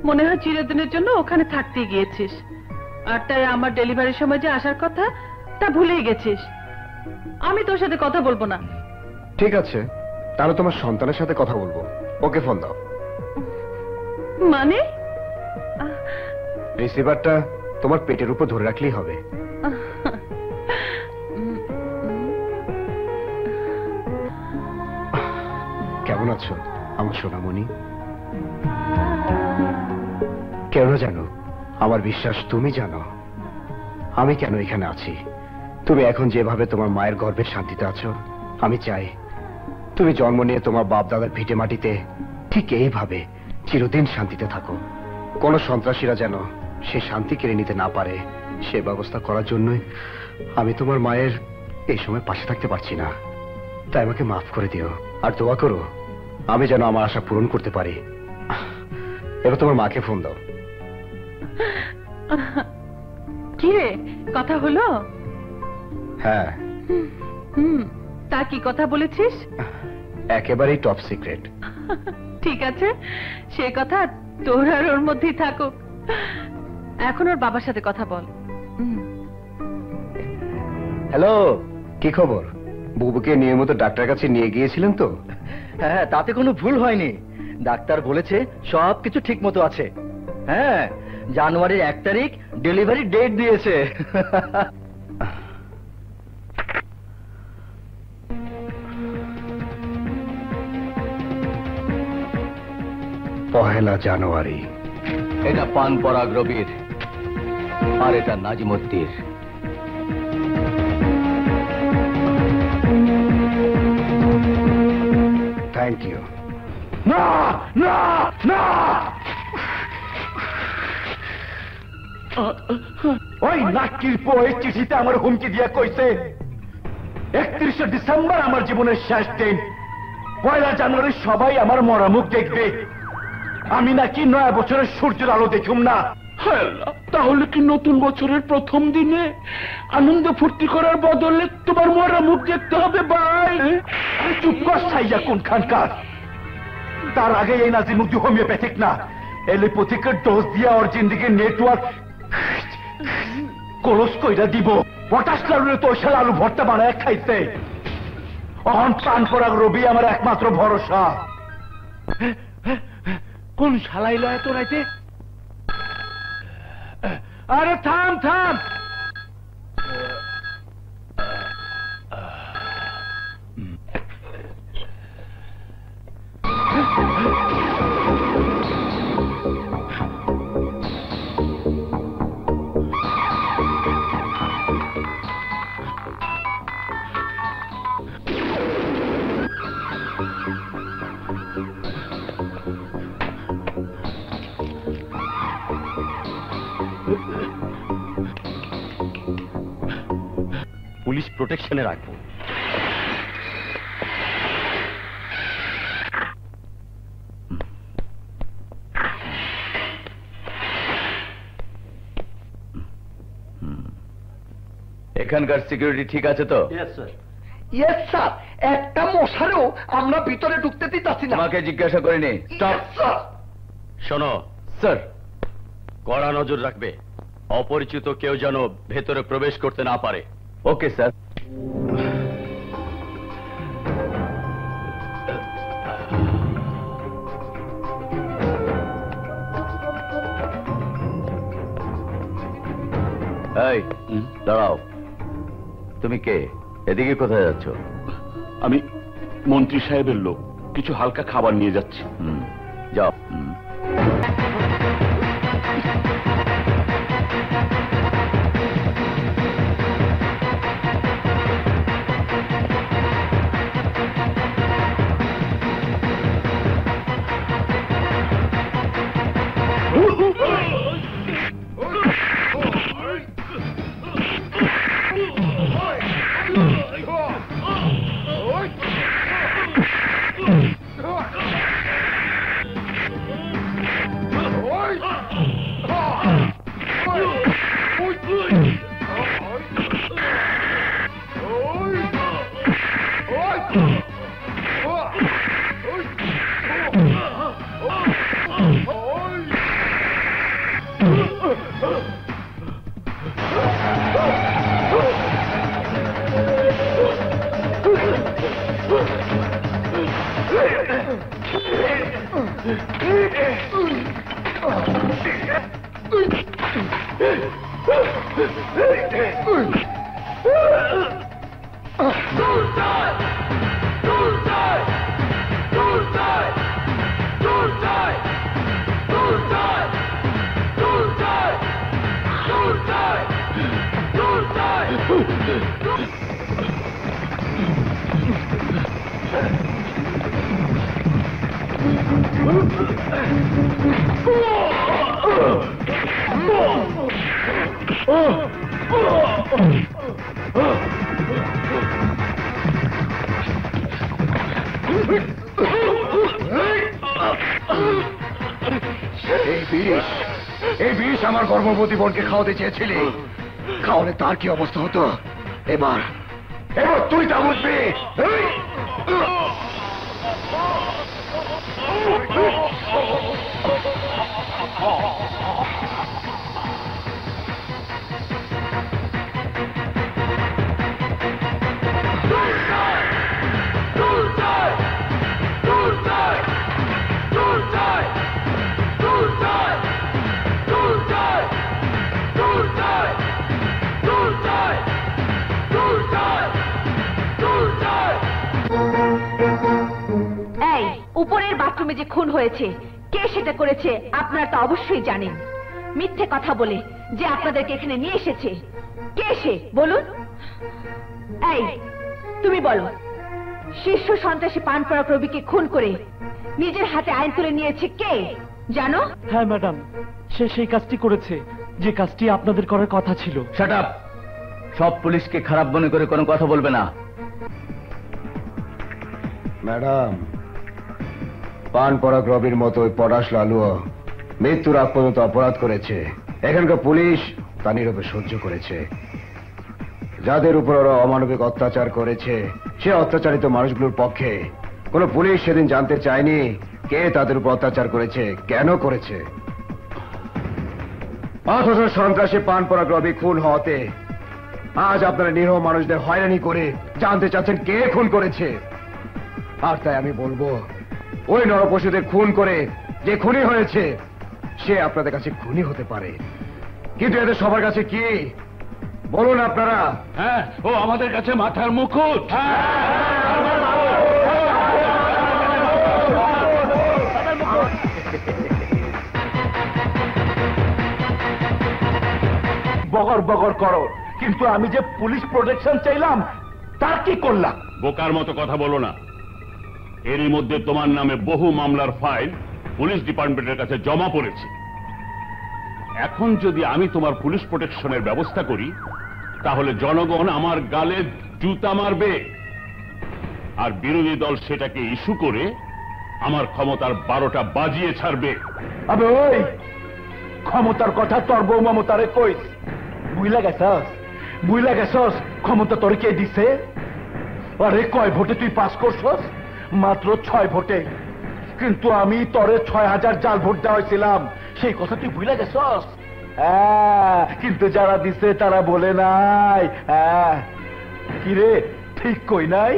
মনে হয় চিরদিনের জন্য ওখানে থাকতে গিয়েছিস, আর তাই আমার ডেলিভারির সময় যে আসার কথা তা ভুলেই গেছিস। আমি তোর সাথে কথা বলবো না। ঠিক আছে, তাহলে তোমার সন্তানের সাথে কথা বলবো। ওকে ফোন দাও। মানে? রিসিভারটা তোমার পেটের উপর ধরে রাখলেই হবে। কেমন আছো আমার সোনামণি? কেন জানো, আমার বিশ্বাস তুমি জানো আমি কেন এখানে আছি। তুমি এখন যেভাবে তোমার মায়ের গর্ভে শান্তিতে আছো, আমি চাই তুমি জন্ম নিয়ে তোমার বাপ দাদার ভিটে মাটিতে ঠিক এইভাবে চিরদিন শান্তিতে থাকো। কোন সন্ত্রাসীরা যেন সে শান্তি কেড়ে নিতে না পারে, সে ব্যবস্থা করার জন্যই আমি তোমার মায়ের এই সময় পাশে থাকতে পারছি না। তাই আমাকে মাফ করে দিও, আর দোয়া করো আমি যেন আমার আশা পূরণ করতে পারি। এবার তোমার মাকে ফোন দাও। কি রে, কথা হলো? হ্যাঁ। তা কি কথা বলেছিস? একেবারেই টপ সিক্রেট। ঠিক আছে, সে কথা তোর আর ওর মধ্যেই থাকুক। এখন ওর বাবার সাথে কথা বল। হ্যালো, কি খবর? বুবুকে নিয়মিত ডাক্তার কাছে নিয়ে গিয়েছিলেন তো? হ্যাঁ, তাতে কোনো ভুল হয়নি। ডাক্তার বলেছে সবকিছু ঠিক মতো আছে। হ্যাঁ, জানুয়ারির 1 তারিখ ডেলিভারি ডেট দিয়েছে। পহেলা জানুয়ারি। এটা পান পরাগ রবির, আর এটা নাজিমুদ্দির। Thank you. না না না, ওই নাকির পো এই চিঠিতে আমার হুমকি দিয়া কইছে 31শে ডিসেম্বর আমার জীবনের শেষ দিন, 1 জানুয়ারি সবাই আমার মরা মুখ দেখবে, আমি নাকি নয়া বছরের সূর্যের আলো দেখুম না। তাহলে কি নতুন বছরের প্রথম দিনে আনন্দ ফুর্তি করার বদলে তোমার মরা মুখ দেখতে হবে ভাই? চুপ কর সাইয়া কোনখানকার। তার আগে এই নাজিমুদ্দি হোমিওপ্যাথিক না, এলিপ্যাথিকের ডোজ দিয়া ওর জিন্দিগির নেটওয়ার্ক কলস কইরা দিব। পটাশ লালুরে তো ওই শালা আলু ভর্তা বানায় খাইছে। অহন পান পরাগ রবি আমার একমাত্র ভরসা। কোন শালাইল এত রাইতে? আরে থাম থাম, পুলিশ প্রোটেকশনে রাখবো। এখানকার সিকিউরিটি ঠিক আছে তো? ইয়েস স্যার, একটা মশারেও আমরা ভিতরে ঢুকতে দিতাছি না। তোমাকে জিজ্ঞাসা করিনি। Yes, sir. শোনো স্যার, কড়া নজর রাখবে, অপরিচিত কেউ যেন ভেতরে প্রবেশ করতে না পারে। Okay sir. এই দাঁড়াও, তুমি কে? এদিকে কোথায় যাচ্ছ? আমি মন্ত্রী সাহেবের লোক, কিছু হালকা খাবার নিয়ে যাচ্ছি। যাও। এই বিষ আমার গর্ভবতী বোনকে খাওয়াতে চেয়েছিলি, খাওয়ালে তার কি অবস্থা হতো? এবার তুই তা বুঝবি। এই উপরের বাথরুমে যে খুন হয়েছে, কে সেটা করেছে আপনারা তো অবশ্যই জানেন। মিথ্যে কথা বলে যে আপনাদেরকে এখানে নিয়ে এসেছে, কে সে বলুন? এই তুমি বলো, শীর্ষ সন্ত্রাসী পানপরাগ রবিকে খুন করে নিজের হাতে আইন তুলে নিয়েছে কে জানো? হ্যাঁ ম্যাডাম, সে সেই কাজটি করেছে যে কাজটি আপনাদের করার কথা ছিল। Shut up! সব পুলিশকে খারাপ মনে করে কোনো কথা বলবে না। ম্যাডাম, পানপরাগ রবির মতো ওই পটাশ লালুও মৃত্যুর আগ পর্যন্ত অপরাধ করেছে। এখানকার পুলিশ তা নীরবে সহ্য করেছে। যাদের উপর ওরা অমানবিক অত্যাচার করেছে, সে অত্যাচারিত মানুষগুলোর পক্ষে কোন পুলিশ সেদিন জানতে চায়নি কে তাদের উপর অত্যাচার করেছে, কেন করেছে। অথচ সন্ত্রাসী পানপরাগ রবি খুন হওয়াতে আজ আপনারা নিরীহ মানুষদের হয়রানি করে জানতে চাচ্ছেন কে খুন করেছে। আর তাই আমি বলবো, ওই নরপশুদের খুন করে যে খুনি হয়েছে সে আপনাদের কাছে খুনি হতে পারে, কিন্তু এদের সবার কাছে কি বলুন আপনারা? হ্যাঁ, ও আমাদের কাছে মাথার মুকুট। বগর বগর করো, কিন্তু আমি যে পুলিশ প্রোটেকশন চাইলাম তার কি করলাম? বোকার মতো কথা বলো না। এরই মধ্যে তোমার নামে বহু মামলার ফাইল পুলিশ ডিপার্টমেন্টের কাছে জমা পড়েছে। এখন যদি আমি তোমার পুলিশ প্রোটেকশনের ব্যবস্থা করি, তাহলে জনগণ আমার গালে জুতা মারবে, আর বিরোধী দল সেটাকে ইস্যু করে আমার ক্ষমতার 12টা বাজিয়ে ছাড়বে। আবে ওই ক্ষমতার কথা তোর বউ মমতারে কইস, বুঝলা গেছস ক্ষমতা তোর কে দিছে? আরে কয় ভোটে তুই পাস করছস? মাত্র 6 ভোটে, কিন্তু আমি তোরে 6000 জাল ভোট দেওয়াইছিলাম, সেই কথা তুই ভুলে গেছস? কিন্তু যারা দিছে তারা বলে নাই। কিরে ঠিক কই নাই?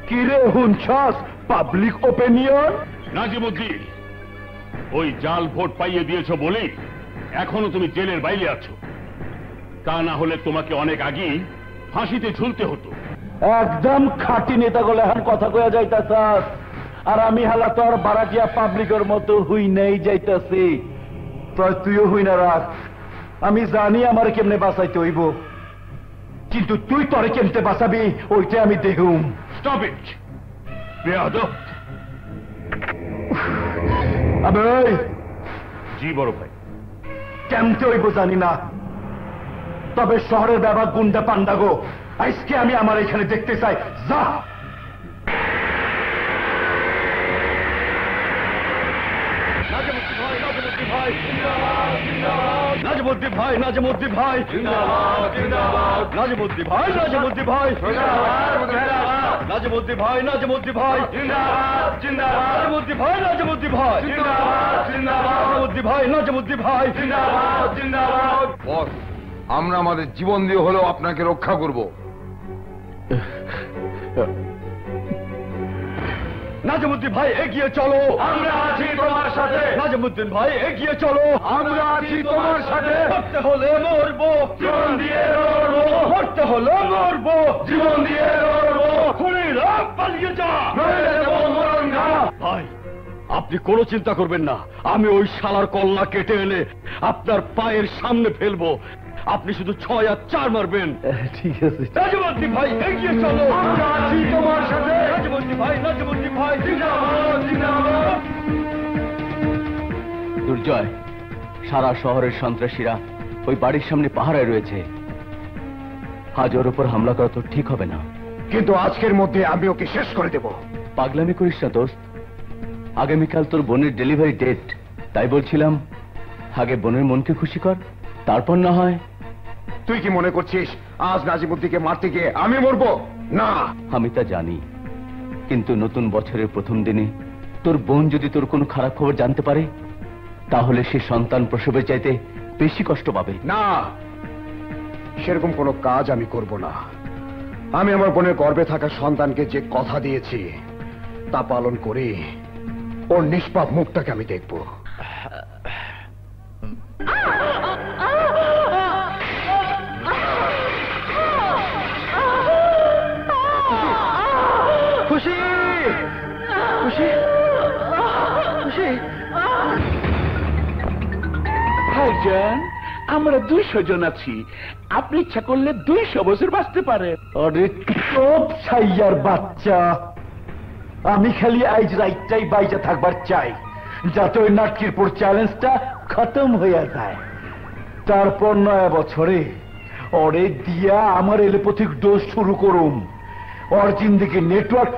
কিরে হুনছস পাবলিক ওপিনিয়ন? নাজিমুদ্দিন, ওই জাল ভোট পাইয়ে দিয়েছ বলে এখনো তুমি জেলের বাইরে আছো, তা না হলে তোমাকে অনেক আগেই ফাঁসিতে ঝুলতে হতো। একদম খাঁটি নেতা গলে এখন কথা কয়া যাইতাছাস, আর আমি হালা তোর বারাটিয়া পাবলিকের মতো হুই নেই যাইতাছি। তুইও হুই না রাখ, আমি জানি আমার কেমনে বাঁচাইতে হইব, কিন্তু তুই তোরে কেমতে বাঁচাবি ওইটা আমি দেখুম। স্টপ ইট বেয়াদব! আবে জি বড় ভাই। কেমতে হইব জানি না, তবে শহরের ব্যাপার গুন্ডা পান্ডাগো আজকে আমি আমার এখানে দেখতে চাই। যা নাজমুদ্দি ভাই, নাজমুদ্দি ভাই, নাজমুদ্দি ভাই, নাজমুদ্দি ভাই, নাজমুদ্দি ভাই, নাজমুদ্দি ভাই, নাজমুদ্দি ভাই, নাজমুদ্দি ভাই, নাজমুদ্দি ভাই, নাজমুদ্দি ভাই। বস, আমরা আমাদের জীবন দিয়ে হলেও আপনাকে রক্ষা করব। নাজিমুদ্দিন ভাই এগিয়ে চলো, আমরা আছি তোমার সাথে। নাজিমুদ্দিন ভাই এগিয়ে চলো, আমরা আছি তোমার সাথে। মরতে হলে মরবো, জীবন দিয়ে লড়বো। মরতে হলে মরবো, জীবন দিয়ে লড়বো। খুনিরা পালিয়ে যা, নইলে দেব মরণ ঘা। ভাই আপনি কোনো চিন্তা করবেন না, আমি ওই শালার কল্লা কেটে এনে আপনার পায়ের সামনে ফেলবো, আপনি শুধু 6 আর 4 মারবেন। ঠিক আছে। নাজিমুদ্দিন ভাই এগিয়ে চলো, আমরা আছি তোমার সাথে। নাজিমুদ্দিন ভাই, নাজিমুদ্দিন ভাই জিন্দাবাদ, জিন্দাবাদ। দুর্জয়, সারা শহরের সন্ত্রাসীরা ওই বাড়ির সামনে পাহারায় রয়েছে। আজ ওর উপর হামলা করা তো ঠিক হবে না। কিন্তু আজকের মধ্যে আমি ওকে শেষ করে দেব। পাগলামি করিস না দোস্ত, আগামীকাল তোর বোনের ডেলিভারি ডেট, তাই বলছিলাম আগে বোনের মনকে খুশি কর, তারপর না হয়। তুই কি মনে করছিস আজ নাজিমুদ্দিনকে মারতে গিয়ে আমি মরবো? না। আমি তা জানি, কিন্তু নতুন বছরের প্রথম দিনে তোর বোন যদি তোর কোনো খারাপ খবর জানতে পারে, তাহলে সে সন্তান প্রসবের চাইতে বেশি কষ্ট পাবে। না, সেরকম কোনো কাজ আমি করব না। আমি আমার বোনের গর্ভে থাকা সন্তানকে যে কথা দিয়েছি তা পালন করে ওর নিষ্পাপ মুখটাকে আমি দেখব। খুশি, খুশি, খুশি। ভাইজান, আমরা 200 জন আছি, আপনি ইচ্ছা করলে 200 বছর বাঁচতে পারেন। আরে চোপ ছাইয়ার বাচ্চা, আমি খালি আজ রাইটটাই বাইজা থাকবার চাই, যাতে ওই নাটকির পর চ্যালেঞ্জটা খতম হইয়া যায়। তারপর নয়া বছরে ওরে দিয়া আমার এলোপ্যাথিক ডোজ শুরু করুম, ওর জিন্দিগি নেটওয়ার্ক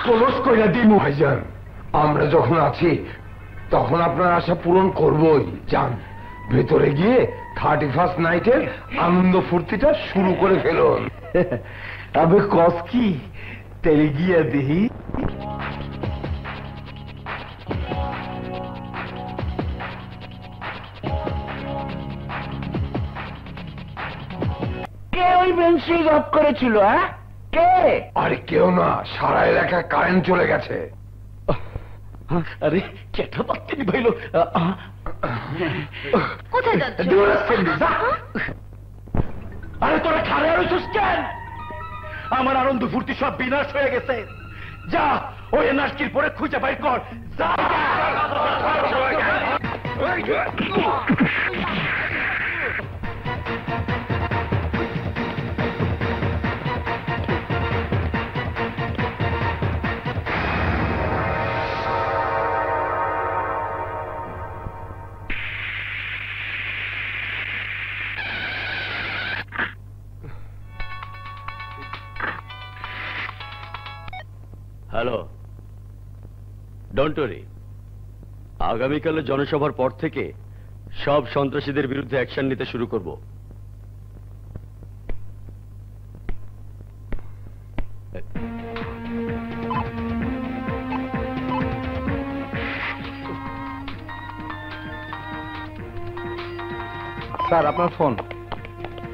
ক্লোজ কইরা দিমু। ভাইজান, আমরা যখন আছি তখন আপনার আশা পূরণ করবই। যান ভেতরে গিয়ে 31st নাইটের আনন্দ ফুর্তিটা শুরু করে ফেলুন। আমি কস কি তেলে গিয়া দেহি। কে ওই বেঞ্চি জব করেছিল? হ্যাঁ, কে? আরে কেউ না, সারা এলাকায় কারেন্ট চলে গেছে। আরে কেটা পাত্তি ভাইলো, কোথায় যাচ্ছ? আরে তোরা খারে রইছিস কেন? আমার আনন্দ ফুর্তি সব বিনাশ হয়ে গেছে। যা ওই নাটকির পরে খুঁজে বাইর কর, যা। হ্যালো, ডোন্ট ওয়ারি, আগামীকালের জনসভার পর থেকে সব সন্ত্রাসীদের বিরুদ্ধে অ্যাকশন নিতে শুরু করব। স্যার আপনার ফোন।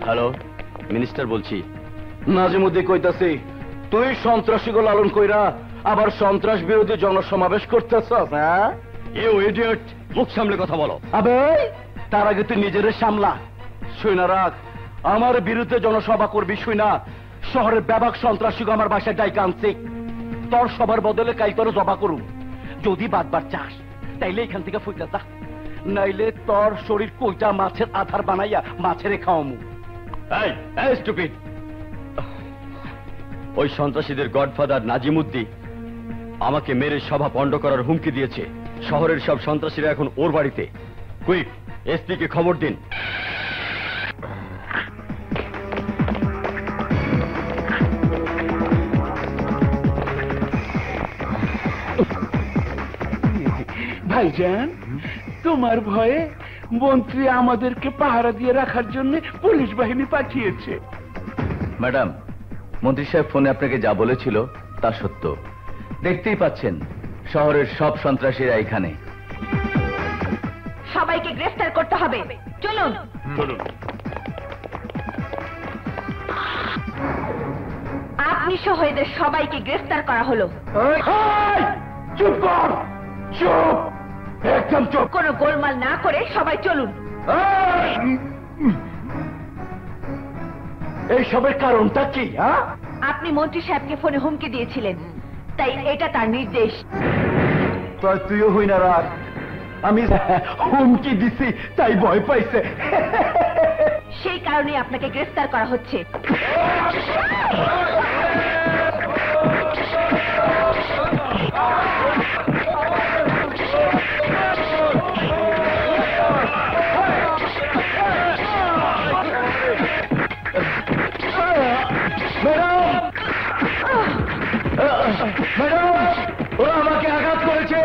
হ্যালো, মিনিস্টার বলছি। নাজিমুদ্দিন কইতাছি, তুই সন্ত্রাসীকে লালন কইরা আবার সন্ত্রাস বিরোধী জনসমাবেশ করতেছস? হ্যাঁ, ইউ ইডিয়ট, মুখ সামলে কথা বলো। আবে তার আগে তুই নিজের সামলা। শুইনা রাখ, আমার বিরুদ্ধে জনসভা করবি শুইনা শহরের ব্যাপক সন্ত্রাসী আমার বাসায় ডাইকা আনছি। তোর সবার বদলে কাই তোর জবা করুম। যদি বাদবার চাস তাইলে এখান থেকে ফুইটা যা, নাইলে তোর শরীর কইটা মাছের আধার বানাইয়া মাছেরে খাওয়ামু। এই স্টুপিড, ওই সন্ত্রাসীদের গডফাদার নাজিমুদ্দিন আমাকে মেরে সভা পণ্ড করার হুমকি দিয়েছে। শহরের সব সন্ত্রাসীরা এখন ওর বাড়িতে। কুইক, এসপি কে খবর দিন। ভাইজান, তোমার ভয়ে মন্ত্রী আমাদেরকে পাহারা দিয়ে রাখার জন্য পুলিশ বাহিনী পাঠিয়েছে। ম্যাডাম, মন্ত্রী সাহেব ফোনে আপনাকে যা বলেছিল তা সত্য। দেখতেই পাচ্ছেন শহরের সব সন্ত্রাসীরা এখানে। সবাইকে গ্রেফতার করতে হবে, চলুন। চলুন। আপনি সহ এদের সবাইকে গ্রেফতার করা হলো। চুপ কর, চুপ, একদম চুপ। কোনো গোলমাল না করে সবাই চলুন। এইসবের কারণটা কি? আপনি মন্ত্রী সাহেবকে ফোনে হুমকি দিয়েছিলেন, তাই এটা তার নির্দেশ। তুইও হই না রাগ, আমি হুমকি দিছি তাই ভয় পাইছে। সেই কারণে আপনাকে গ্রেফতার করা হচ্ছে। ম্যাডাম, ওরা আমাকে আঘাত করেছে।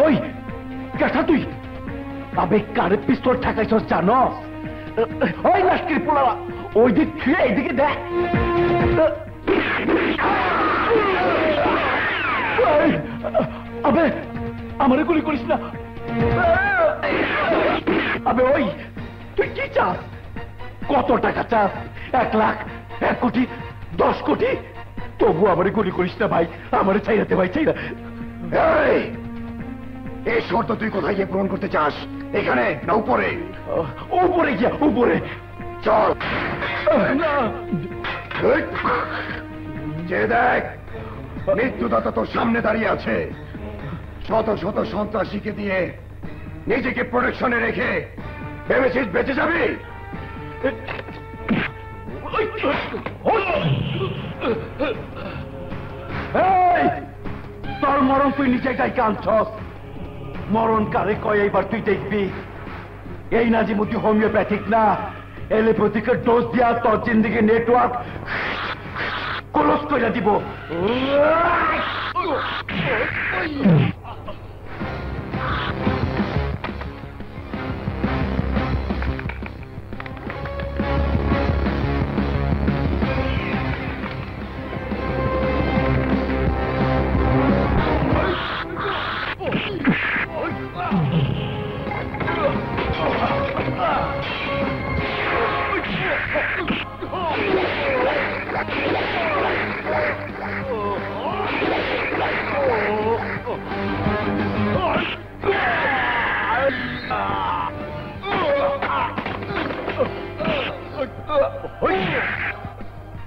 ওই কেটা তুই আবে কারে পিস্তল ঠাকাইছস জানো? ওই লাস্কির পোলা ওই দিক ফিরে এইদিকে দেখ। আবে আমারে গুলি করিস না। আবে ওই তুই কি চাস? কত টাকা চাস? 1 লাখ, 1 কোটি, 10 কোটি? তবু আমারে গুলি করিস না ভাই, আমারে চাইরাতে ভাই, চাইরা। এই শর্ত তুই কোথায় গিয়ে পূরণ করতে চাস? এখানে না উপরে? উপরে গিয়া, উপরে চল। যে দেখ, মৃত্যুদাতা তোর সামনে দাঁড়িয়ে আছে। শত শত সন্ত্রাসীকে দিয়ে নিজেকে প্রোটেকশনে রেখে ভেবেছিস বেঁচে যাবি? তোর মরণ তুই নিজেই গাইকে আনছস। মরণ কারে কয় এইবার তুই দেখবি। এই নাজিমুদ্দিন হোমিওপ্যাথিক না, এলোপ্যাথিকের ডোজ দিয়া তোর জিন্দিগি নেটওয়ার্ক ক্লোজ করে দিব।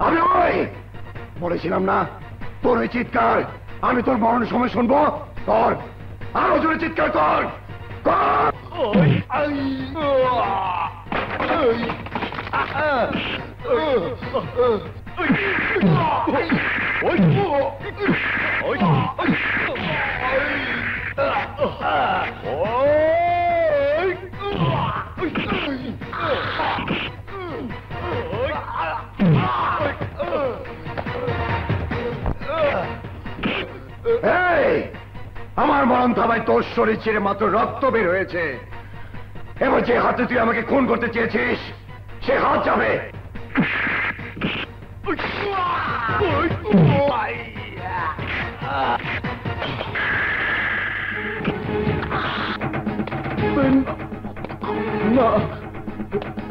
আমি ওই বলেছিলাম না তোর ওই চিৎকার আমি তোর মরণের সময় শুনবো। কর, আরো জোরে চিৎকার কর, কর। আমার মরণ থাবায় তোর শরীর ছেড়ে মাত্র রক্ত বের হয়েছে। এবার যে হাতে তুই আমাকে খুন করতে চেয়েছিস সে হাত যাবে।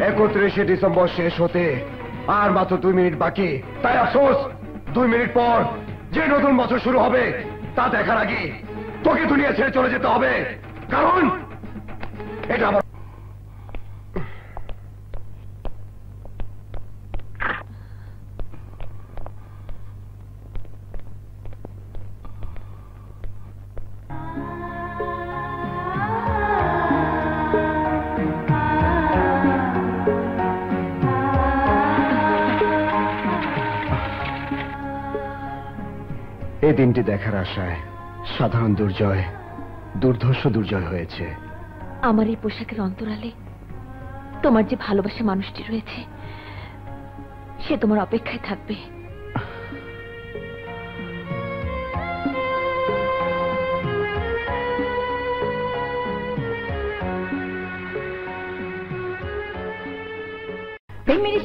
31শে ডিসেম্বর শেষ হতে আর মাত্র 2 মিনিট বাকি। তাই আফসোস 2 মিনিট পর যে নতুন বছর শুরু হবে তা দেখার আগে তোকে দুনিয়া ছেড়ে চলে যেতে হবে, কারণ এটা আমার। এই দিনটি দেখার আশায় সাধারণ দুর্জয় দুর্ধর্ষ দুর্জয় হয়েছে। আমার এই পোশাকের অন্তরালে তোমার যে ভালোবাসা মানুষটি রয়েছে সে তোমার অপেক্ষায় থাকবে। मेरी